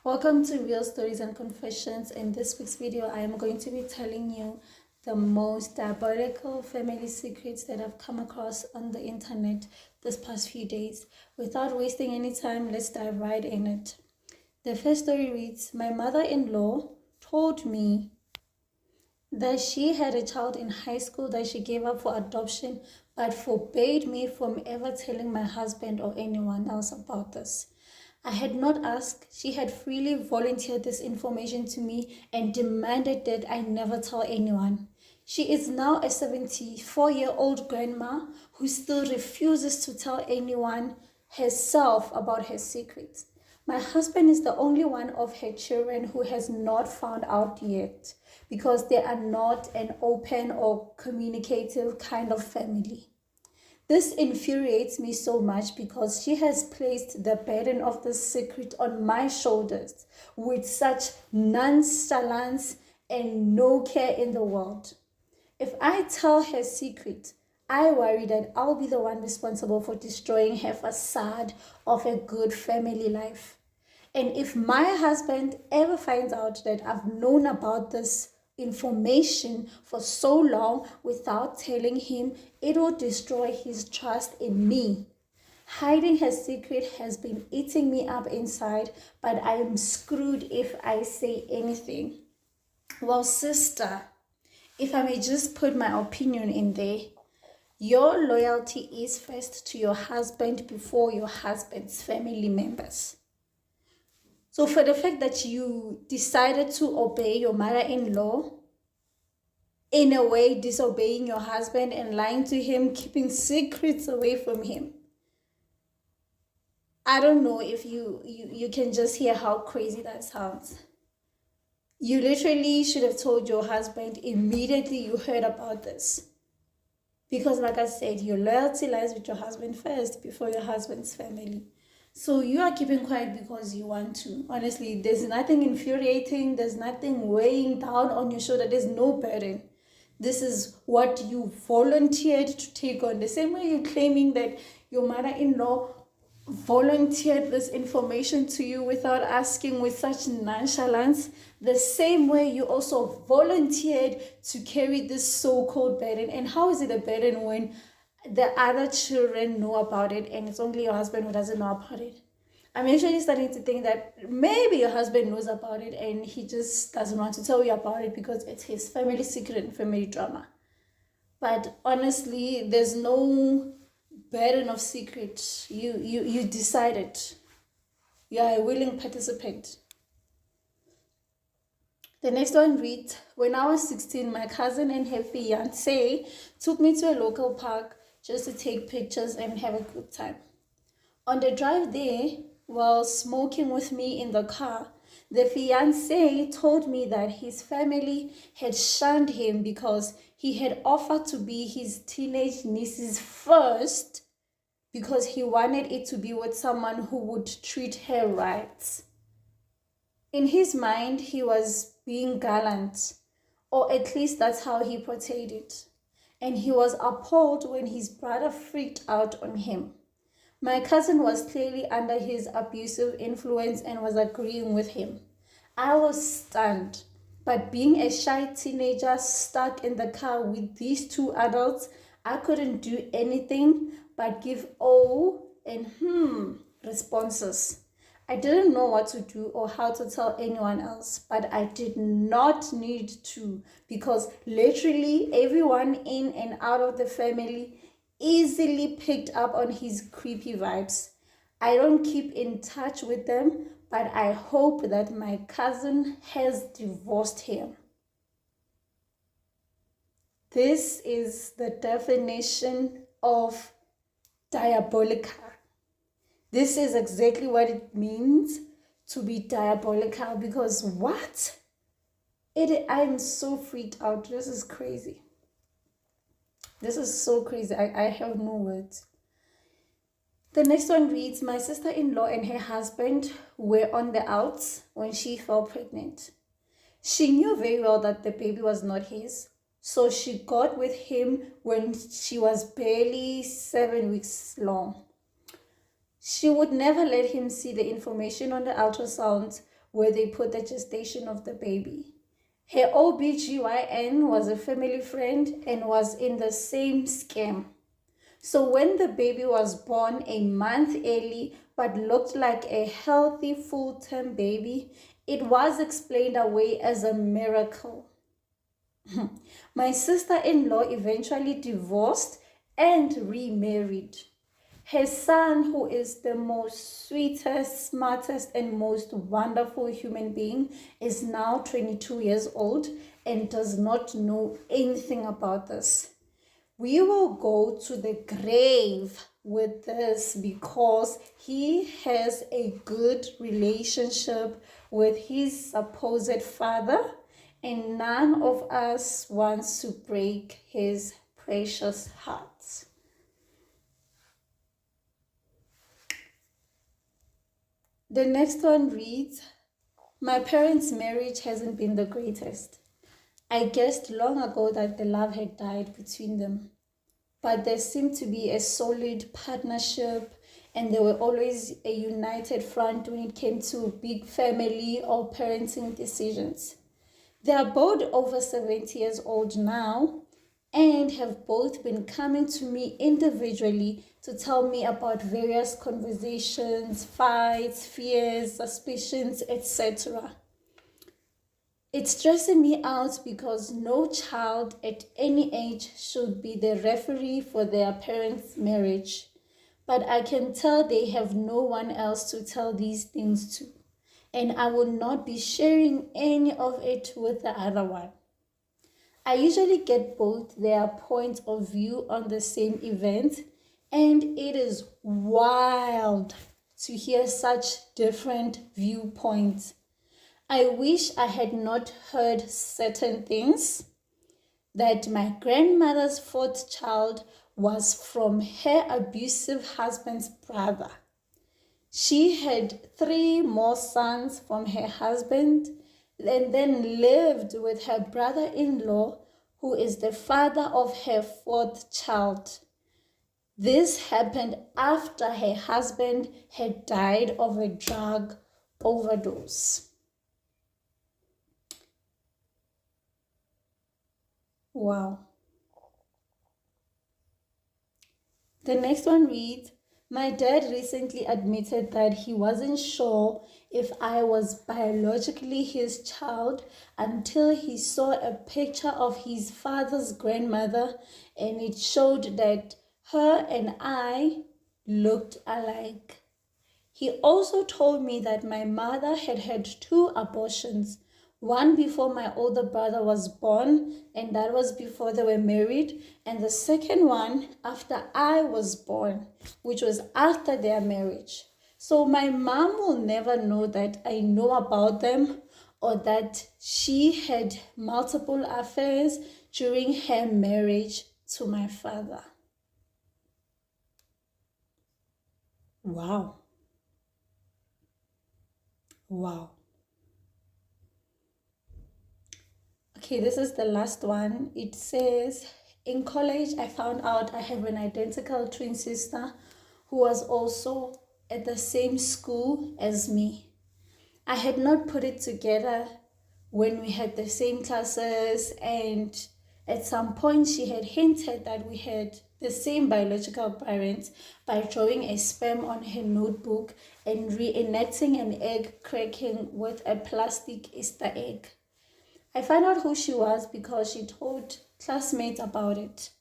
Welcome to Real Stories and Confessions. In this week's video, I am going to be telling you the most diabolical family secrets that I've come across on the internet this past few days. Without wasting any time, let's dive right in it. The first story reads, my mother-in-law told me that she had a child in high school that she gave up for adoption, but forbade me from ever telling my husband or anyone else about this. I had not asked. She had freely volunteered this information to me and demanded that I never tell anyone. She is now a 74-year-old grandma who still refuses to tell anyone herself about her secrets. My husband is the only one of her children who has not found out yet because they are not an open or communicative kind of family. This infuriates me so much because she has placed the burden of the secret on my shoulders with such nonchalance and no care in the world. If I tell her secret, I worry that I'll be the one responsible for destroying her facade of a good family life. And if my husband ever finds out that I've known about this information for so long without telling him, it will destroy his trust in me. Hiding her secret has been eating me up inside, but I am screwed if I say anything. Well, sister, if I may just put my opinion in there, your loyalty is first to your husband before your husband's family members. So for the fact that you decided to obey your mother-in-law, in a way disobeying your husband and lying to him, keeping secrets away from him, I don't know if you can just hear how crazy that sounds. You literally should have told your husband immediately you heard about this. Because like I said, your loyalty lies with your husband first before your husband's family. So you are keeping quiet because you want to. Honestly, there's nothing infuriating. There's nothing weighing down on your shoulder. There's no burden. This is what you volunteered to take on. The same way you're claiming that your mother-in-law volunteered this information to you without asking with such nonchalance, the same way you also volunteered to carry this so-called burden. And how is it a burden when the other children know about it and it's only your husband who doesn't know about it? I'm actually starting to think that maybe your husband knows about it and he just doesn't want to tell you about it because it's his family secret and family drama. But honestly, there's no burden of secret. You decided. You are a willing participant. The next one reads, when I was 16, my cousin and her fiancé took me to a local park just to take pictures and have a good time. On the drive there, while smoking with me in the car, the fiancé told me that his family had shunned him because he had offered to be his teenage niece's first because he wanted it to be with someone who would treat her right. In his mind, he was being gallant, or at least that's how he portrayed it. And he was appalled when his brother freaked out on him. My cousin was clearly under his abusive influence and was agreeing with him. I was stunned, but being a shy teenager stuck in the car with these two adults, I couldn't do anything but give oh and responses. I didn't know what to do or how to tell anyone else, but I did not need to because literally everyone in and out of the family easily picked up on his creepy vibes. I don't keep in touch with them, but I hope that my cousin has divorced him. This is the definition of diabolical. This is exactly what it means to be diabolical because what? I'm so freaked out. This is crazy. This is so crazy. I have no words. The next one reads, my sister-in-law and her husband were on the outs when she fell pregnant. She knew very well that the baby was not his, so she got with him when she was barely 7 weeks long. She would never let him see the information on the ultrasound where they put the gestation of the baby. Her OBGYN was a family friend and was in the same scam. So when the baby was born a month early but looked like a healthy full-term baby, it was explained away as a miracle. My sister-in-law eventually divorced and remarried. Her son, who is the most sweetest, smartest, and most wonderful human being, is now 22 years old and does not know anything about this. We will go to the grave with this because he has a good relationship with his supposed father, and none of us wants to break his precious heart. The next one reads, my parents' marriage hasn't been the greatest. I guessed long ago that the love had died between them, but there seemed to be a solid partnership and they were always a united front when it came to big family or parenting decisions. They are both over 70 years old now and have both been coming to me individually to tell me about various conversations, fights, fears, suspicions, etc. It's stressing me out because no child at any age should be the referee for their parents' marriage. But I can tell they have no one else to tell these things to. And I will not be sharing any of it with the other one. I usually get both their point of view on the same event, and it is wild to hear such different viewpoints. I wish I had not heard certain things, that my grandmother's fourth child was from her abusive husband's brother. She had 3 more sons from her husband and then lived with her brother-in-law, who is the father of her 4th child. This happened after her husband had died of a drug overdose. Wow. The next one reads, my dad recently admitted that he wasn't sure if I was biologically his child until he saw a picture of his father's grandmother and it showed that her and I looked alike. He also told me that my mother had had 2 abortions, one before my older brother was born, and that was before they were married, and the second one after I was born, which was after their marriage. So my mom will never know that I know about them or that she had multiple affairs during her marriage to my father. Wow. Wow. Okay, this is the last one. It says, in college, I found out I have an identical twin sister who was also at the same school as me. I had not put it together when we had the same classes, and at some point she had hinted that we had the same biological parents by drawing a sperm on her notebook and reenacting an egg cracking with a plastic Easter egg. I found out who she was because she told classmates about it.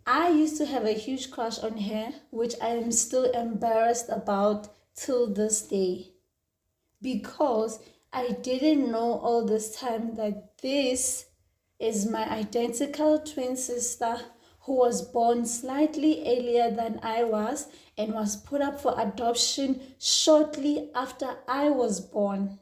I used to have a huge crush on her, which I am still embarrassed about till this day, because I didn't know all this time that this is my identical twin sister who was born slightly earlier than I was and was put up for adoption shortly after I was born.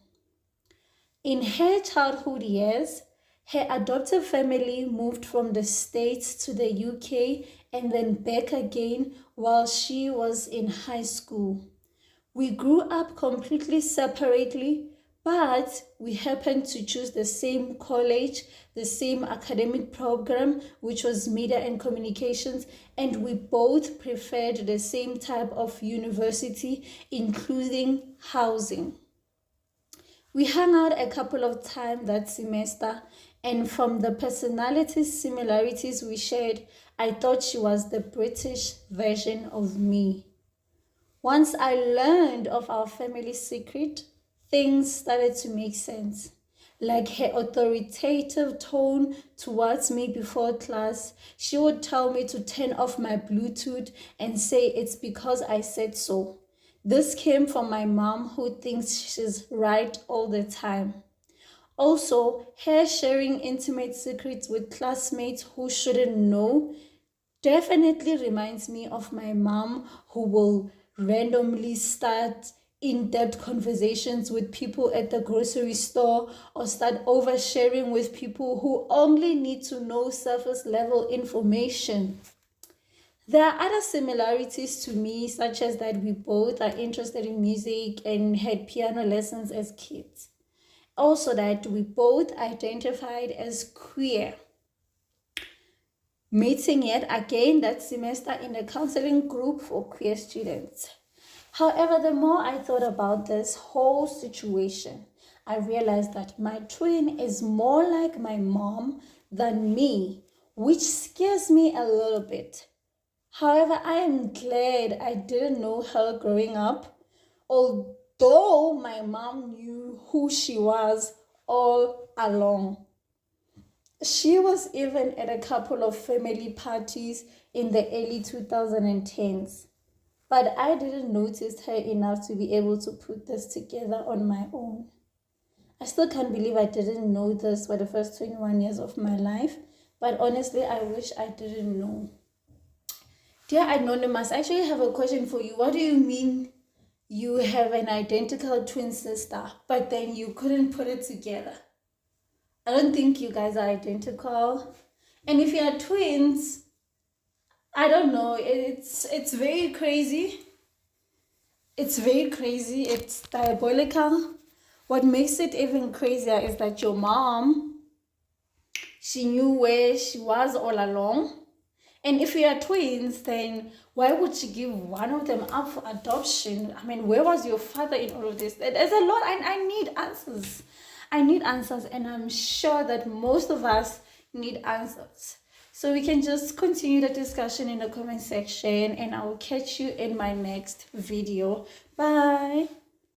In her childhood years, her adoptive family moved from the States to the UK and then back again while she was in high school. We grew up completely separately, but we happened to choose the same college, the same academic program, which was media and communications, and we both preferred the same type of university, including housing. We hung out a couple of times that semester, and from the personality similarities we shared, I thought she was the British version of me. Once I learned of our family secret, things started to make sense. Like her authoritative tone towards me before class, she would tell me to turn off my Bluetooth and say it's because I said so. This came from my mom, who thinks she's right all the time. Also, her sharing intimate secrets with classmates who shouldn't know definitely reminds me of my mom, who will randomly start in-depth conversations with people at the grocery store or start oversharing with people who only need to know surface level information. There are other similarities to me, such as that we both are interested in music and had piano lessons as kids. Also, that we both identified as queer. Meeting yet again that semester in a counseling group for queer students. However, the more I thought about this whole situation, I realized that my twin is more like my mom than me, which scares me a little bit. However, I am glad I didn't know her growing up, although my mom knew who she was all along. She was even at a couple of family parties in the early 2010s, but I didn't notice her enough to be able to put this together on my own. I still can't believe I didn't know this for the first 21 years of my life, but honestly, I wish I didn't know. Dear Anonymous, I actually have a question for you. What do you mean you have an identical twin sister, but then you couldn't put it together? I don't think you guys are identical. And if you are twins, I don't know. It's very crazy. It's very crazy. It's diabolical. What makes it even crazier is that your mom, she knew where she was all along. And if you are twins, then why would she give one of them up for adoption? I mean, where was your father in all of this? There's a lot. I need answers. I need answers, and I'm sure that most of us need answers. So we can just continue the discussion in the comment section, and I will catch you in my next video. Bye.